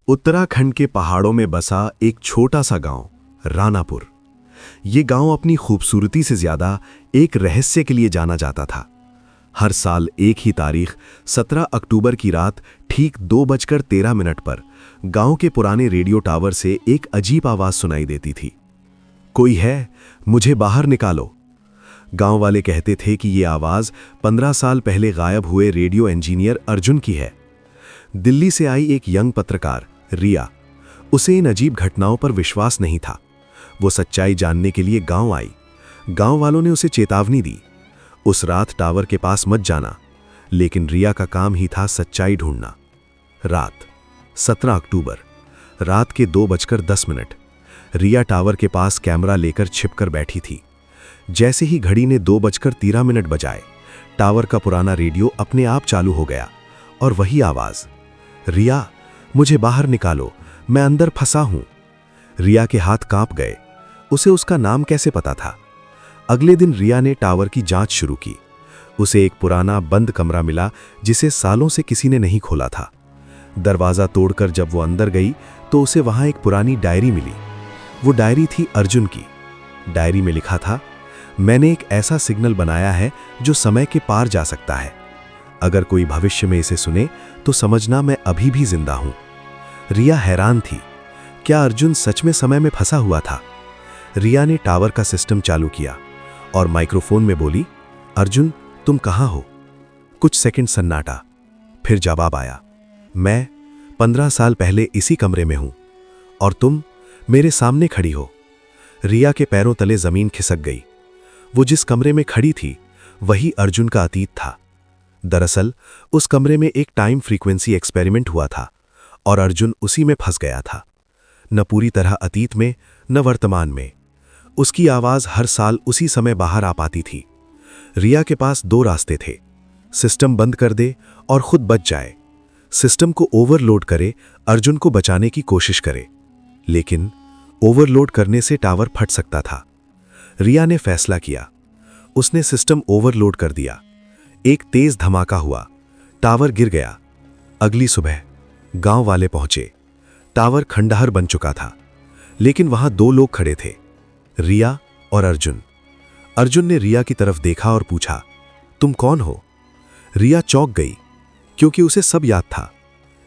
उत्तराखंड के पहाड़ों में बसा एक छोटा सा गांव रानापुर। ये गांव अपनी खूबसूरती से ज्यादा एक रहस्य के लिए जाना जाता था। हर साल एक ही तारीख 17 अक्टूबर की रात ठीक 2:13 पर गांव के पुराने रेडियो टावर से एक अजीब आवाज सुनाई देती थी। कोई है, मुझे बाहर निकालो। गांव वाले कहते थे कि ये आवाज 15 साल पहले गायब हुए रेडियो इंजीनियर अर्जुन की है। दिल्ली से आई एक यंग पत्रकार रिया, उसे इन अजीब घटनाओं पर विश्वास नहीं था। वो सच्चाई जानने के लिए गांव आई। गांव वालों ने उसे चेतावनी दी, उस रात टावर के पास मत जाना। लेकिन रिया का काम ही था सच्चाई ढूंढना। रात 17 अक्टूबर, रात के 2:10। रिया टावर के पास कैमरा लेकर छिपकर बैठी थी। जैसे ही घड़ी ने 2:13 बजाए, टावर का पुराना रेडियो अपने आप चालू हो गया और वही आवाज, रिया मुझे बाहर निकालो, मैं अंदर फंसा हूं। रिया के हाथ कांप गए। उसे उसका नाम कैसे पता था? अगले दिन रिया ने टावर की जांच शुरू की। उसे एक पुराना बंद कमरा मिला जिसे सालों से किसी ने नहीं खोला था। दरवाजा तोड़कर जब वो अंदर गई तो उसे वहां एक पुरानी डायरी मिली। वो डायरी थी अर्जुन की। डायरी में लिखा था, मैंने एक ऐसा सिग्नल बनाया है जो समय के पार जा सकता है। अगर कोई भविष्य में इसे सुने तो समझना मैं अभी भी जिंदा हूं। रिया हैरान थी, क्या अर्जुन सच में समय में फंसा हुआ था? रिया ने टावर का सिस्टम चालू किया और माइक्रोफोन में बोली, अर्जुन तुम कहां हो? कुछ सेकंड सन्नाटा, फिर जवाब आया, मैं 15 साल पहले इसी कमरे में हूं और तुम मेरे सामने खड़ी हो। रिया के पैरों तले जमीन खिसक गई। वो जिस कमरे में खड़ी थी वही अर्जुन का अतीत था। दरअसल उस कमरे में एक टाइम फ्रीक्वेंसी एक्सपेरिमेंट हुआ था और अर्जुन उसी में फंस गया था। न पूरी तरह अतीत में, न वर्तमान में। उसकी आवाज हर साल उसी समय बाहर आ पाती थी। रिया के पास 2 रास्ते थे, सिस्टम बंद कर दे और खुद बच जाए, सिस्टम को ओवरलोड करे, अर्जुन को बचाने की कोशिश करे। लेकिन ओवरलोड करने से टावर फट सकता था। रिया ने फैसला किया। उसने सिस्टम ओवरलोड कर दिया। एक तेज धमाका हुआ, टावर गिर गया। अगली सुबह गांव वाले पहुंचे। टावर खंडहर बन चुका था, लेकिन वहां 2 लोग खड़े थे, रिया और अर्जुन। अर्जुन ने रिया की तरफ देखा और पूछा, तुम कौन हो? रिया चौंक गई, क्योंकि उसे सब याद था,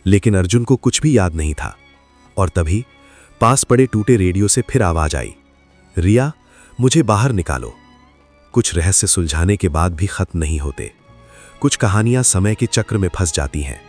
लेकिन अर्जुन को कुछ भी याद नहीं था। और तभी पास पड़े टूटे रेडियो से फिर आवाज आई, रिया मुझे बाहर निकालो। कुछ रहस्य सुलझाने के बाद भी खत्म नहीं होते। कुछ कहानियां समय के चक्र में फंस जाती हैं।